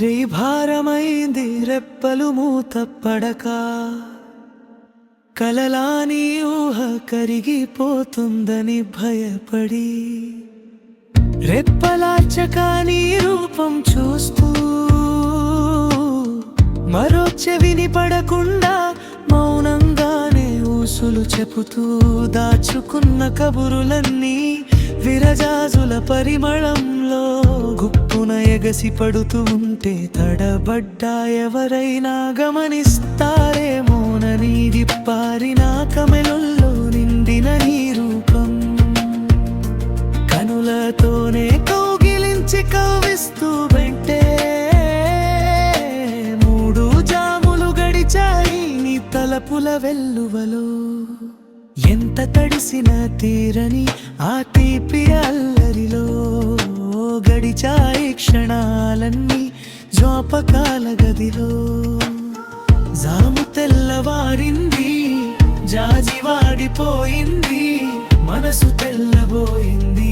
రే భారమైంది రెప్పలు మూతపడక, కలలాని ఊహ కరిగిపోతుందని భయపడి, రెప్పలాచక నీ రూపం చూస్తూ, మరో చెవిని పడకుండా మౌనంగానే ఊసులు చెబుతూ, దాచుకున్న కబురులన్నీ విరజాజుల పరిమళంలో గుప్పున ఎగసి పడుతూ ఉంటే, తడబడ్డా ఎవరైనా గమనిస్తారేమోనని విప్పారిన కమెలుల్లో నిండిన నీ రూపం, కనులతోనే కౌగిలించి కవ్విస్తూ వెంటే 3 జాములు గడిచాయి నీ తలపుల వెల్లువలో. ఎంత తడిసిన తీరని ఆ తీపి అల్లరిలో, గడిచాయి క్షణాలన్నీ జ్ఞాపకాల గదిలో. జాము తెల్లవారింది, జాజి వాడిపోయింది, మనసు తెల్లబోయింది.